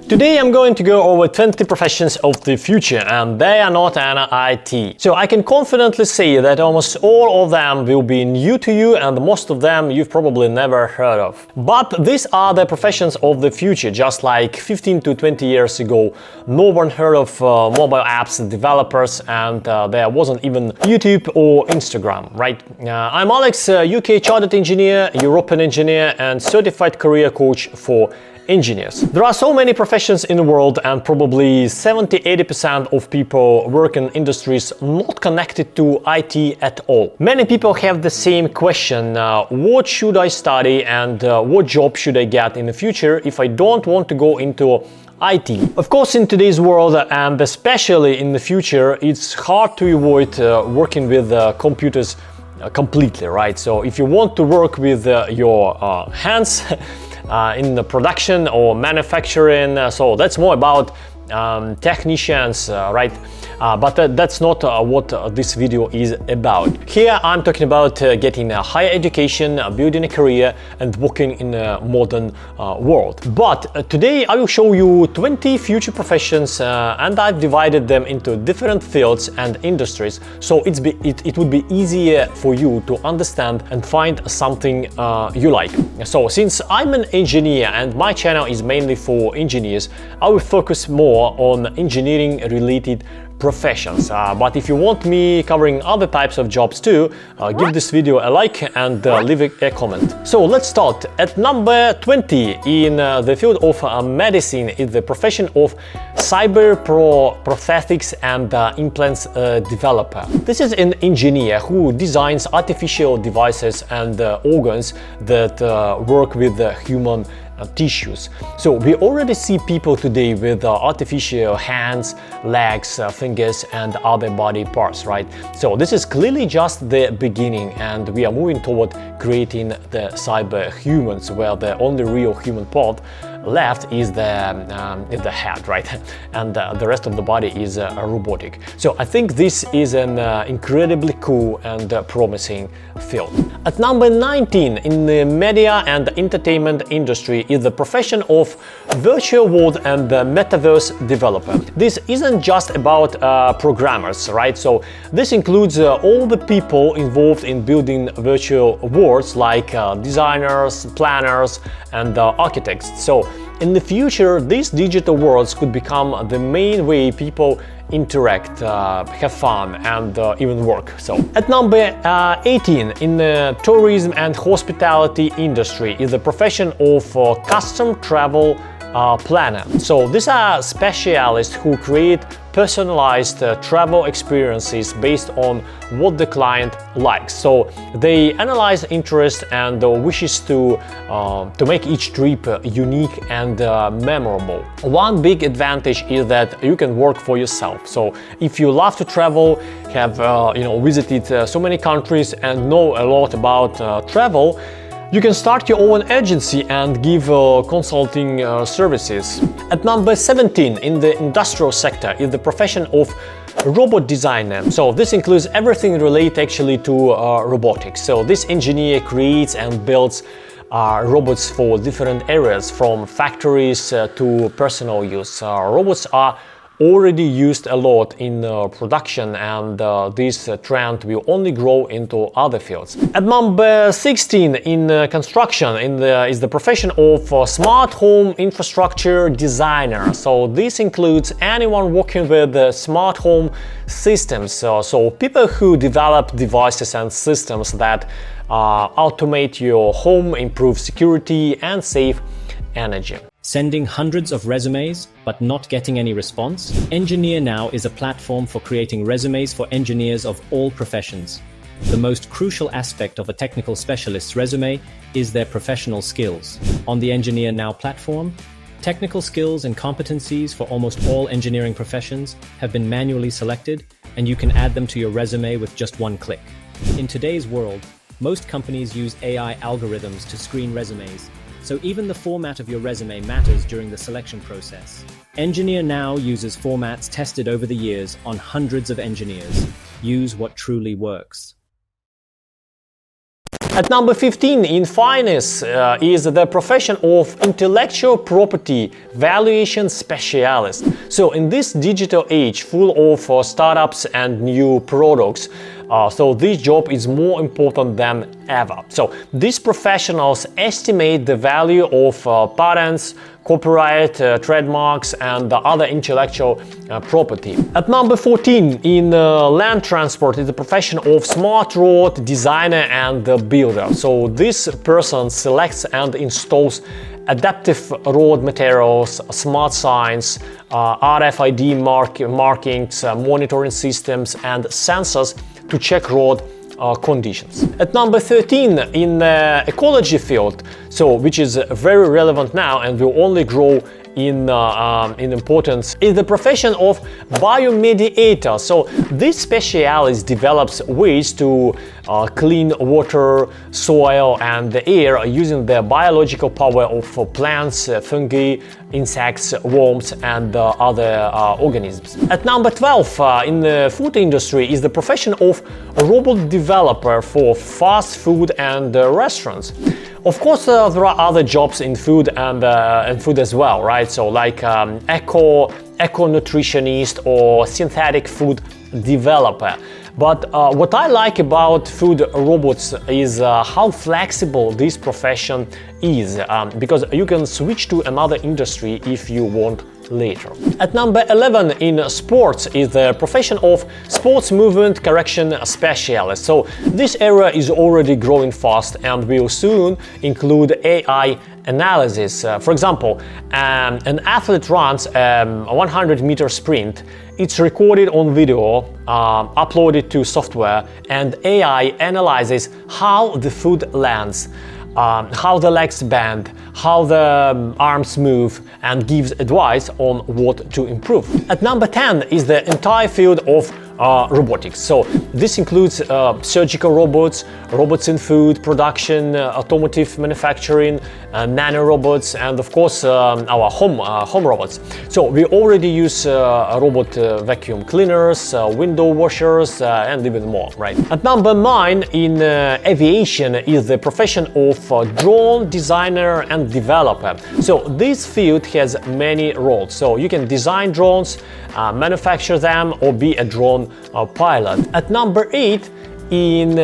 Today I'm going to go over 20 professions of the future, and they are not an IT. So I can confidently say that almost all of them will be new to you, and most of them you've probably never heard of. But these are the professions of the future, just like 15 to 20 years ago. No one heard of mobile apps developers, and there wasn't even YouTube or Instagram, right? I'm Alex, UK Chartered Engineer, European Engineer, and Certified Career Coach for engineers. There are so many professions in the world, and probably 70–80% of people work in industries not connected to IT at all. Many people have the same question, what should I study and what job should I get in the future if I don't want to go into IT. Of course, in today's world, and especially in the future, it's hard to avoid working with computers completely, right? So if you want to work with your hands in the production or manufacturing, so that's more about technicians, right? But that's not what this video is about. Here I'm talking about getting a higher education, building a career, and working in a modern world. But today I will show you 20 future professions, and I've divided them into different fields and industries, so it would be easier for you to understand and find something you like. So since I'm an engineer and my channel is mainly for engineers, I will focus more on engineering related professions. But if you want me covering other types of jobs too, give this video a like and leave a comment. So let's start. At number 20 in the field of medicine is the profession of prosthetics and implants developer. This is an engineer who designs artificial devices and organs that work with human tissues. So we already see people today with artificial hands, legs, fingers, and other body parts, right? So this is clearly just the beginning, and we are moving toward creating the cyber humans, where the only real human part left is the head, right? And the rest of the body is robotic. So I think this is an incredibly cool and promising field. At number 19 in the media and entertainment industry is the profession of virtual world and Metaverse developer. This isn't just about programmers, right? So this includes all the people involved in building virtual worlds, like designers, planners, and architects. So in the future, these digital worlds could become the main way people interact, have fun, and even work. So at number 18 in the tourism and hospitality industry is the profession of custom travel planner. So these are specialists who create personalized travel experiences based on what the client likes. So they analyze interest and wishes to make each trip unique and memorable. One big advantage is that you can work for yourself. So if you love to travel, have visited so many countries and know a lot about travel, you can start your own agency and give consulting services. At number 17 in the industrial sector is the profession of robot designer. So this includes everything related actually to robotics. So this engineer creates and builds robots for different areas, from factories to personal use. Robots are already used a lot in production, and this trend will only grow into other fields. At number 16 in construction is the profession of smart home infrastructure designer. So this includes anyone working with smart home systems, so people who develop devices and systems that automate your home, improve security, and save energy. Sending hundreds of resumes but not getting any response? Engineer-Now is a platform for creating resumes for engineers of all professions. The most crucial aspect of a technical specialist's resume is their professional skills. On the Engineer-Now platform, technical skills and competencies for almost all engineering professions have been manually selected, and you can add them to your resume with just one click. In today's world, most companies use AI algorithms to screen resumes, so even the format of your resume matters during the selection process. Engineer-Now uses formats tested over the years on hundreds of engineers. Use what truly works. At number 15 in finance is the profession of intellectual property valuation specialist. So in this digital age full of startups and new products, so this job is more important than ever. So these professionals estimate the value of patents, copyright, trademarks, and other intellectual property. At number 14 in land transport is the profession of smart road designer and builder. So this person selects and installs adaptive road materials, smart signs, RFID markings, monitoring systems, and sensors to check road conditions. At number 13 in the ecology field, so which is very relevant now and will only grow in importance, is the profession of biomediator. So this specialist develops ways to clean water, soil, and the air using the biological power of plants, fungi, insects, worms, and other organisms. At number 12 in the food industry is the profession of robot developer for fast food and restaurants. Of course, there are other jobs in food and food as well, right? So like eco-nutritionist or synthetic food developer. But what I like about food robots is how flexible this profession is, because you can switch to another industry if you want later. At number 11 in sports is the profession of sports movement correction specialist. So this area is already growing fast and will soon include AI analysis. For example, an athlete runs a 100-meter sprint. It's recorded on video, uploaded to software, and AI analyzes how the foot lands, how the legs bend, how the arms move, and gives advice on what to improve. At number 10 is the entire field of robotics. So this includes surgical robots, robots in food production, automotive manufacturing, nanorobots, and of course our home robots. So we already use robot vacuum cleaners, window washers, and even more, right? At number 9 in aviation is the profession of drone designer and developer. So this field has many roles. So you can design drones, manufacture them, or be a drone pilot. At number 8 in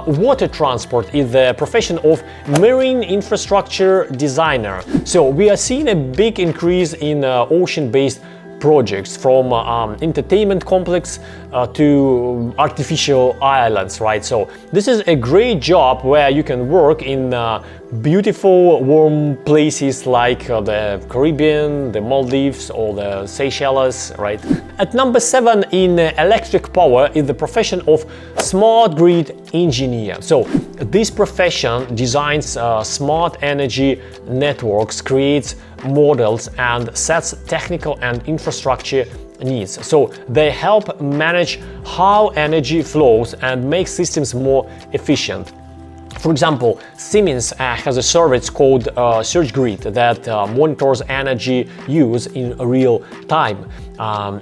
water transport is the profession of marine infrastructure designer. So we are seeing a big increase in ocean-based projects, from entertainment complex to artificial islands, right? So this is a great job where you can work in beautiful, warm places like the Caribbean, the Maldives, or the Seychelles, right? At number 7 in electric power is the profession of smart grid engineer. So this profession designs smart energy networks, creates models, and sets technical and infrastructure needs. So they help manage how energy flows and make systems more efficient. For example, Siemens has a service called SurgeGrid that monitors energy use in real time.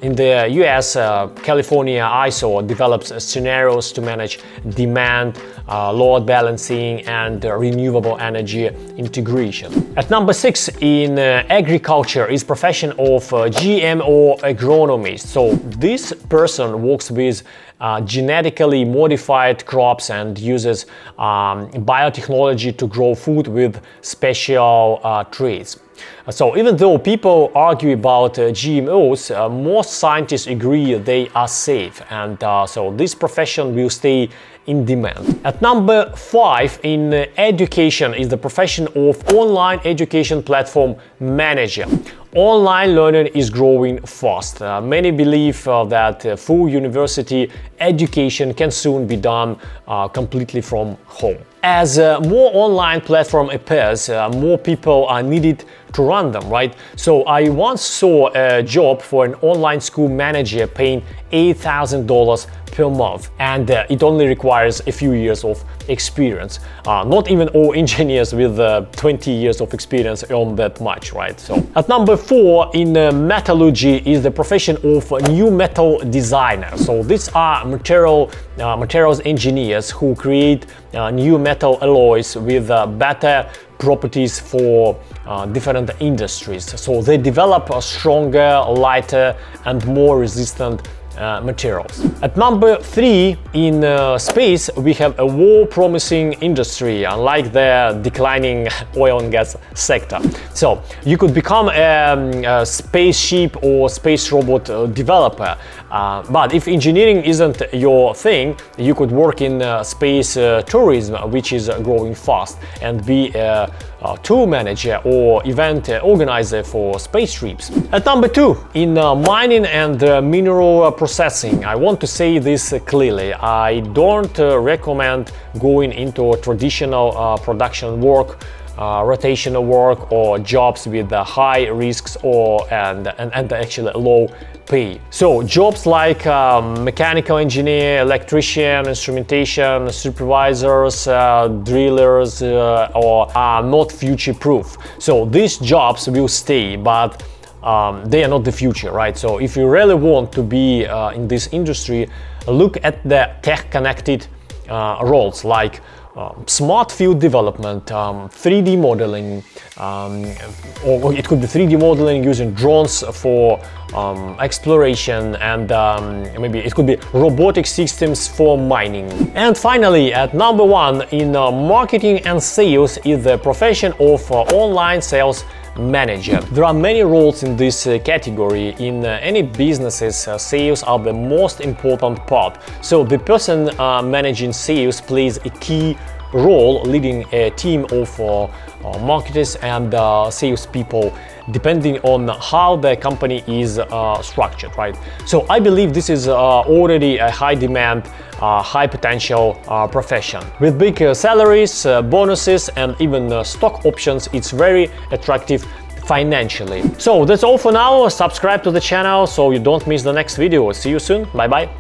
In the US, California ISO develops scenarios to manage demand, load balancing, and renewable energy integration. At number 6 in agriculture is profession of GMO agronomist. So this person works with genetically modified crops and uses biotechnology to grow food with special traits. So even though people argue about GMOs, most scientists agree they are safe, and so this profession will stay in demand. At number 5 in education is the profession of online education platform manager. Online learning is growing fast. Many believe that full university education can soon be done completely from home. As more online platform appears, more people are needed to run them, right? So I once saw a job for an online school manager paying $8,000 per month, and it only requires a few years of experience. Not even all engineers with 20 years of experience earn that much, right? So at number 4 in metallurgy is the profession of new metal designer. So these are materials engineers who create new metal alloys with better properties for different industries. So they develop stronger, lighter and more resistant materials. At number 3 in space, we have a more promising industry, unlike the declining oil and gas sector. So you could become a spaceship or space robot developer, but if engineering isn't your thing, you could work in space tourism, which is growing fast, and be a tour manager or event organizer for space trips. At number 2, in mining and mineral processing, I want to say this clearly. I don't recommend going into traditional production work, rotational work, or jobs with high risks and actually low pay. So jobs like mechanical engineer, electrician, instrumentation supervisors, drillers are not future-proof. So these jobs will stay, but they are not the future, right? So if you really want to be in this industry, look at the tech-connected roles like smart field development, 3D modeling, or it could be 3D modeling using drones for exploration, and maybe it could be robotic systems for mining. And finally, at number 1 in marketing and sales is the profession of online sales manager. There are many roles in this category. In any businesses, sales are the most important part. So the person managing sales plays a key role, leading a team of marketers and sales people, depending on how the company is structured, right? So I believe this is already a high demand, high potential profession. With big salaries, bonuses and even stock options, it's very attractive financially. So that's all for now. Subscribe to the channel so you don't miss the next video. See you soon. Bye bye.